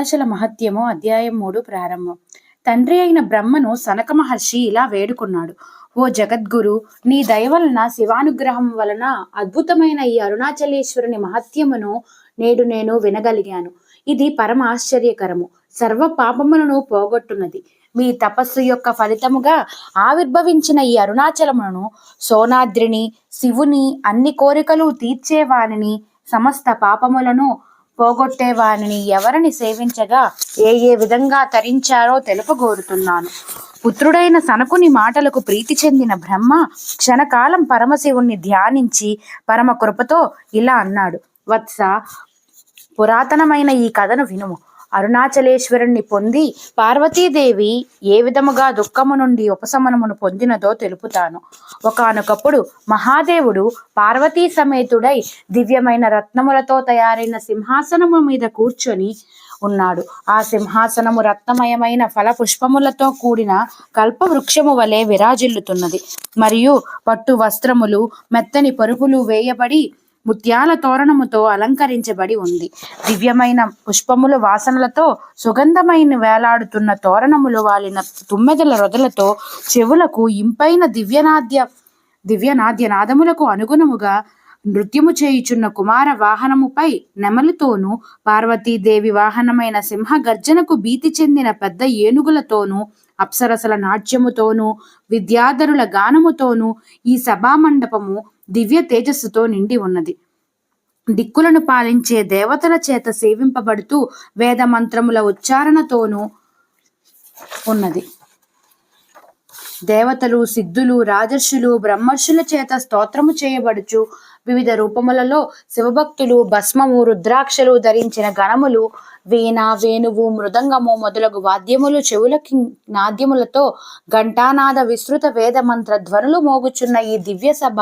అరుణాచల మహత్యము అధ్యాయం 3 ప్రారంభం. తండ్రి అయిన బ్రహ్మను సనక మహర్షి ఇలా వేడుకున్నాడు. ఓ జగద్గురు, నీ దయ వలన శివానుగ్రహం వలన అద్భుతమైన ఈ అరుణాచలేశ్వరుని మహత్యమును నేడు నేను వినగలిగాను. ఇది పరమ ఆశ్చర్యకరము, సర్వ పాపములను పోగొట్టున్నది. మీ తపస్సు యొక్క ఫలితముగా ఆవిర్భవించిన ఈ అరుణాచలమును, సోనాద్రిని, శివుని, అన్ని కోరికలు తీర్చేవానిని, సమస్త పాపములను పోగొట్టేవారిని ఎవరిని సేవించగా ఏ విధంగా తరించారో తెలుపగోరుతున్నాను. పుత్రుడైన సనకుని మాటలకు ప్రీతి చెందిన బ్రహ్మ క్షణకాలం పరమశివుణ్ణి ధ్యానించి పరమ కృపతో ఇలా అన్నాడు. వత్స, పురాతనమైన ఈ కథను వినుము. అరుణాచలేశ్వరుణ్ణి పొంది పార్వతీదేవి ఏ విధముగా దుఃఖము నుండి ఉపశమనమును పొందినదో తెలుపుతాను. ఒకానొకప్పుడు మహాదేవుడు పార్వతీ సమేతుడై దివ్యమైన రత్నములతో తయారైన సింహాసనము మీద కూర్చొని ఉన్నాడు. ఆ సింహాసనము రత్నమయమైన ఫల పుష్పములతో కూడిన కల్పవృక్షము వలె విరాజిల్లుతున్నది. మరియు పట్టు వస్త్రములు, మెత్తని పరుపులు వేయబడి ముత్యాల తోరణముతో అలంకరించబడి ఉంది. దివ్యమైన పుష్పముల వాసనలతో సుగంధమైన వేలాడుతున్న తోరణములు వాలిన తుమ్మెదల రొదలతో చెవులకు ఇంపైన దివ్యనాద్య నాదములకు అనుగుణముగా నృత్యము చేయుచున్న కుమార వాహనముపై నెమలితోనూ, పార్వతీదేవి వాహనమైన సింహ గర్జనకు భీతి చెందిన పెద్ద ఏనుగులతోనూ, అప్సరసల నాట్యముతోనూ, విద్యాధరుల గానముతోనూ ఈ సభామండపము దివ్య తేజస్సుతో నిండి ఉన్నది. దిక్కులను పాలించే దేవతల చేత సేవింపబడుతూ వేద మంత్రముల ఉచ్చారణతోనూ ఉన్నది. దేవతలు, సిద్ధులు, రాజర్షులు, బ్రహ్మర్షుల చేత స్తోత్రము చేయబడుచు వివిధ రూపములలో శివభక్తులు భస్మము, రుద్రాక్షలు ధరించిన గణములు, వీణ, వేణువు, మృదంగము మొదలగు వాద్యములు చెవులకి నాద్యములతో ఘంటానాద విస్తృత వేద మంత్ర ధ్వనులు మోగుచున్న ఈ దివ్య సభ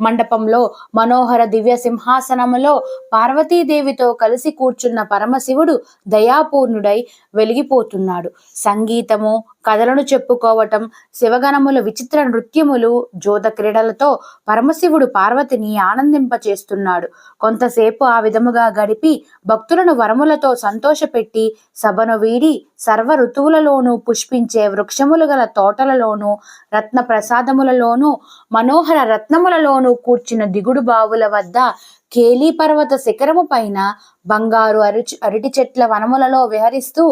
మండపంలో మనోహర దివ్య సింహాసనములో పార్వతీదేవితో కలిసి కూర్చున్న పరమశివుడు దయాపూర్ణుడై వెలిగిపోతున్నాడు. సంగీతము, కథలను చెప్పుకోవటం, శివగణముల విచిత్ర నృత్యములు, జోద క్రీడలతో పరమశివుడు పార్వతిని ఆనందింపచేస్తున్నాడు. కొంతసేపు ఆ విధముగా గడిపి భక్తులను వరములతో సంతోషపెట్టి సభను వీడి సర్వ ఋతువులలోనూ పుష్పించే వృక్షములు గల తోటలలోనూ, రత్న ప్రసాదములలోనూ, మనోహర రత్నములలోనూ కూర్చిన దిగుడు బావుల వద్ద, కేలీ పర్వత శిఖరము పైన, బంగారు అరటి చెట్ల వనములలో విహరిస్తూ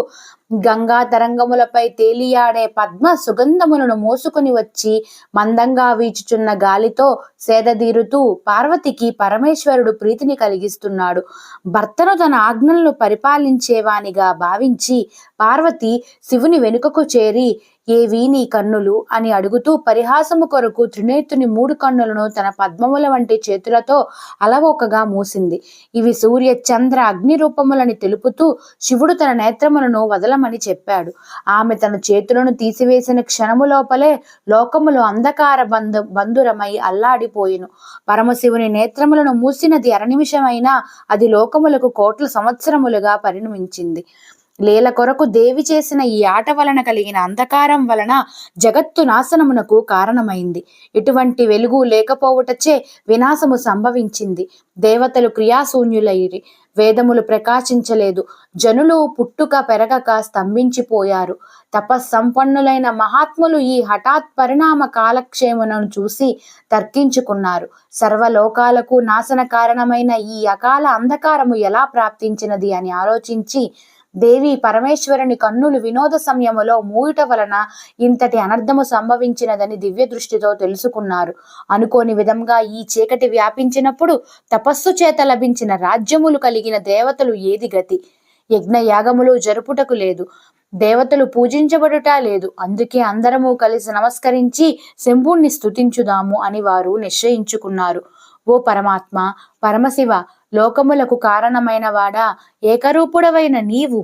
గంగా తరంగములపై తేలియాడే పద్మ సుగంధములను మోసుకుని వచ్చి మందంగా వీచుచున్న గాలితో సేదదీరుతూ పార్వతికి పరమేశ్వరుడు ప్రీతిని కలిగిస్తున్నాడు. భర్తను తన ఆజ్ఞలను పరిపాలించేవానిగా భావించి పార్వతి శివుని వెనుకకు చేరి, ఏవి నీ కన్నులు అని అడుగుతూ పరిహాసము కొరకు త్రినేత్రుని 3 కన్నులను తన పద్మముల వంటి చేతులతో అలవోకగా మూసింది. ఇవి సూర్య, చంద్ర, అగ్ని రూపములని తెలుపుతూ శివుడు తన నేత్రములను వదలమని చెప్పాడు. ఆమె తన చేతులను తీసివేసిన క్షణము లోపలే లోకములు అంధకార బంధురమై అల్లాడిపోయిను. పరమశివుని నేత్రములను మూసినది అరనిమిషమైనా అది లోకములకు కోట్ల సంవత్సరములుగా పరిణమించింది. లీల కొరకు దేవి చేసిన ఈ ఆట వలన కలిగిన అంధకారం వలన జగత్తు నాశనమునకు కారణమైంది. ఎటువంటి వెలుగు లేకపోవుటచే వినాశము సంభవించింది. దేవతలు క్రియాశూన్యులైరి, వేదములు ప్రకాశించలేదు, జనులు పుట్టుక పెరగక స్తంభించిపోయారు. తపస్సంపన్నులైన మహాత్ములు ఈ హఠాత్ పరిణామ కాలక్షేమను చూసి తర్కించుకున్నారు. సర్వలోకాలకు నాశన కారణమైన ఈ అకాల అంధకారము ఎలా ప్రాప్తించినది అని ఆలోచించి దేవి పరమేశ్వరుని కన్నులు వినోద సమయములో మూయుట వలన ఇంతటి అనర్థము సంభవించినదని దివ్య దృష్టితో తెలుసుకున్నారు. అనుకోని విధంగా ఈ చీకటి వ్యాపించినప్పుడు తపస్సు చేత లభించిన రాజ్యములు కలిగిన దేవతలు ఏది గతి? యజ్ఞ యాగములు జరుపుటకు లేదు, దేవతలు పూజించబడుట లేదు. అందుకే అందరము కలిసి నమస్కరించి శంభుణ్ణి స్తుతించుదాము అని వారు నిశ్చయించుకున్నారు. ఓ పరమాత్మ, పరమశివ, లోకములకు కారణమైన వాడా, ఏకరూపుడవైన నీవు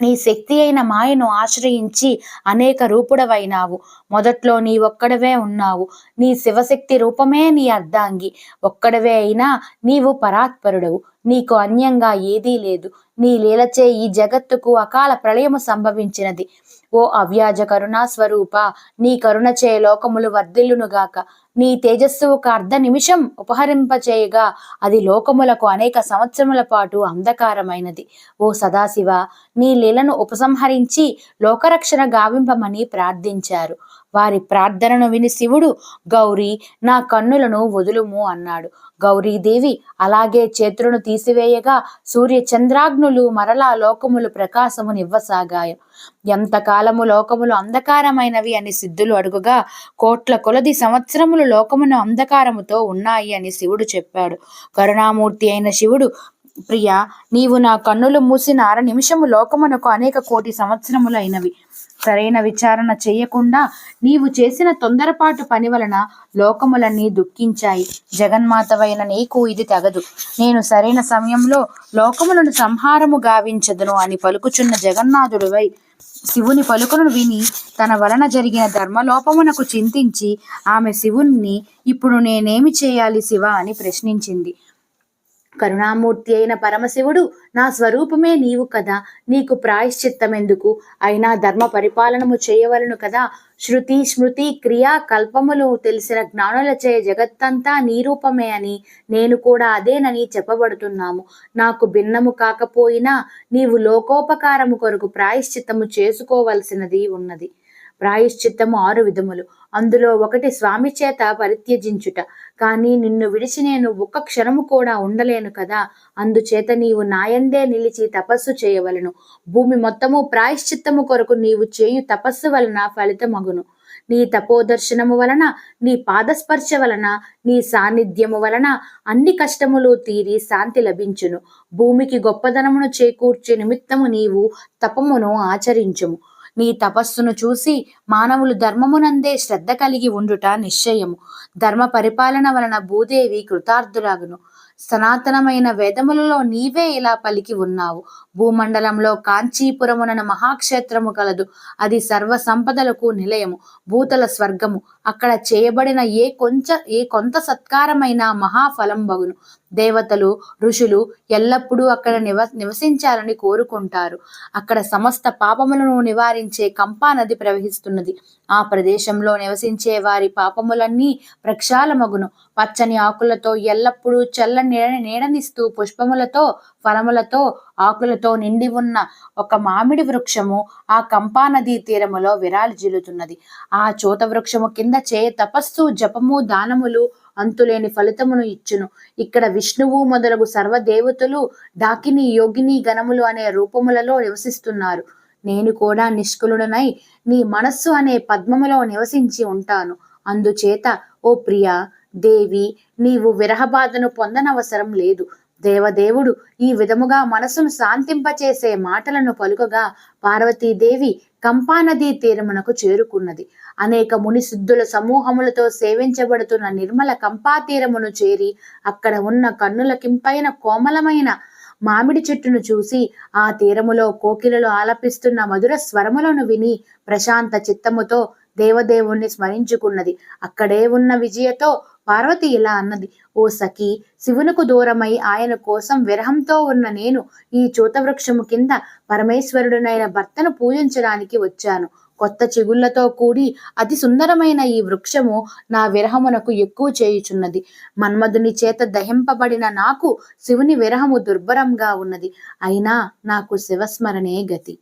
నీ శక్తి అయిన మాయను ఆశ్రయించి అనేక రూపుడవైనావు. మొదట్లో నీ ఒక్కడవే ఉన్నావు. నీ శివశక్తి రూపమే నీ అర్ధాంగి. ఒక్కడవే అయినా నీవు పరాత్పరుడవు. నీకు అన్యంగా ఏదీ లేదు. నీ లీలచే ఈ జగత్తుకు అకాల ప్రళయము సంభవించినది. ఓ అవ్యాజ కరుణా స్వరూప, నీ కరుణచే లోకములు వర్ధిల్లునుగాక. నీ తేజస్సు ఒక అర్ధ నిమిషం ఉపహరింపచేయగా అది లోకములకు అనేక సంవత్సరముల పాటు అంధకారమైనది. ఓ సదాశివ, నీ లీలను ఉపసంహరించి లోకరక్షణ గావింపమని ప్రార్థించారు. వారి ప్రార్థనను విని శివుడు, గౌరీ, నా కన్నులను వదులుము అన్నాడు. గౌరీదేవి అలాగే చేతులను తీసివేయగా సూర్య చంద్రాగ్నులు మరలా లోకములు ప్రకాశము నివ్వసాగాయి. ఎంతకాలము లోకములు అంధకారమైనవి అని సిద్ధులు అడుగుగా, కోట్ల కొలది సంవత్సరములు లోకమును అంధకారముతో ఉన్నాయి అని శివుడు చెప్పాడు. కరుణామూర్తి అయిన శివుడు, ప్రియా, నీవు నా కన్నులు మూసిన అర నిమిషము లోకమునకు అనేక కోటి సంవత్సరములు అయినవి. సరైన విచారణ చెయ్యకుండా నీవు చేసిన తొందరపాటు పని వలన లోకములన్నీ దుఃఖించాయి. జగన్మాతవైన నీకు ఇది తగదు. నేను సరైన సమయంలో లోకములను సంహారము గావించదును అని పలుకుచున్న జగన్నాథుడివై శివుని పలుకును విని తన వలన జరిగిన ధర్మలోపమునకు చింతించి ఆమె శివుణ్ణి, ఇప్పుడు నేనేమి చేయాలి శివ అని ప్రశ్నించింది. కరుణామూర్తి అయిన పరమశివుడు, నా స్వరూపమే నీవు కదా, నీకు ప్రాయశ్చిత్తమెందుకు? అయినా ధర్మ పరిపాలనము చేయవలను కదా. శృతి స్మృతి క్రియా కల్పములు తెలిసిన జ్ఞానులచే జగత్తంతా నీ రూపమే అని, నేను కూడా అదేనని చెప్పబడుతున్నాము. నాకు భిన్నము కాకపోయినా నీవు లోకోపకారము కొరకు ప్రాయశ్చిత్తము చేసుకోవలసినది ఉన్నది. ప్రాయశ్చిత్తము 6 విధములు. అందులో ఒకటి స్వామి చేత పరిత్యజించుట. కానీ నిన్ను విడిచి నేను ఒక్క క్షణము కూడా ఉండలేను కదా. అందుచేత నీవు నాయందే నిలిచి తపస్సు చేయవలను. భూమి మొత్తము ప్రాయశ్చిత్తము కొరకు నీవు చేయు తపస్సు వలన ఫలితమగును. నీ తపోదర్శనము వలన, నీ పాదస్పర్శ వలన, నీ సాన్నిధ్యము వలన అన్ని కష్టములు తీరి శాంతి లభించును. భూమికి గొప్పదనమును చేకూర్చే నిమిత్తము నీవు తపమును ఆచరించుము. నీ తపస్సును చూసి మానవులు ధర్మమునందే శ్రద్ధ కలిగి ఉండుట నిశ్చయము. ధర్మ పరిపాలన వలన భూదేవి కృతార్థురాగును. సనాతనమైన వేదములలో నీవే ఇలా పలికి ఉన్నావు. భూమండలంలో కాంచీపురమునన మహాక్షేత్రము కలదు. అది సర్వ సంపదలకు నిలయము, భూతల స్వర్గము. అక్కడ చేయబడిన ఏ కొంత సత్కారమైన మహాఫలం బగును. దేవతలు, ఋషులు ఎల్లప్పుడూ అక్కడ నివసించాలని కోరుకుంటారు. అక్కడ సమస్త పాపములను నివారించే కంపా నది ప్రవహిస్తున్నది. ఆ ప్రదేశంలో నివసించే వారి పాపములన్నీ ప్రక్షాళమగును. పచ్చని ఆకులతో ఎల్లప్పుడూ చల్లని నీడనిస్తూ పుష్పములతో, ఫలములతో, ఆకులతో నిండి ఉన్న ఒక మామిడి వృక్షము ఆ కంపా నదీ తీరములో విరాజిల్లుతున్నది. ఆ చూత వృక్షము కింద చేయ తపస్సు, జపము, దానములు అంతులేని ఫలితమును ఇచ్చును. ఇక్కడ విష్ణువు మొదలగు సర్వదేవతలు డాకిని, యోగిని గణములు అనే రూపములలో నివసిస్తున్నారు. నేను కూడా నిష్కులుడనై నీ మనస్సు అనే పద్మములో నివసించి ఉంటాను. అందుచేత ఓ ప్రియా దేవి, నీవు విరహబాధను పొందనవసరం లేదు. దేవదేవుడు ఈ విధముగా మనసును శాంతింపచేసే మాటలను పలుకగా పార్వతీదేవి కంపానదీ తీరమునకు చేరుకున్నది. అనేక ముని సిద్ధుల సమూహములతో సేవించబడుతున్న నిర్మల కంపా తీరమును చేరి అక్కడ ఉన్న కన్నులకింపైన కోమలమైన మామిడి చెట్టును చూసి ఆ తీరములో కోకిలలు ఆలపిస్తున్న మధుర స్వరములను విని ప్రశాంత చిత్తముతో దేవదేవుణ్ణి స్మరించుకున్నది. అక్కడే ఉన్న విజయతో పార్వతి ఇలా అన్నది, ఓ సఖి, శివునకు దూరమై ఆయన కోసం విరహంతో ఉన్న నేను ఈ చూతవృక్షము కింద పరమేశ్వరుడునైన భర్తను పూజించడానికి వచ్చాను. కొత్త చిగుళ్లతో కూడి అతి సుందరమైన ఈ వృక్షము నా విరహమునకు ఎక్కువ చేయుచున్నది. మన్మధుని చేత దహింపబడిన నాకు శివుని విరహము దుర్భరంగా ఉన్నది. అయినా నాకు శివస్మరణే గతి.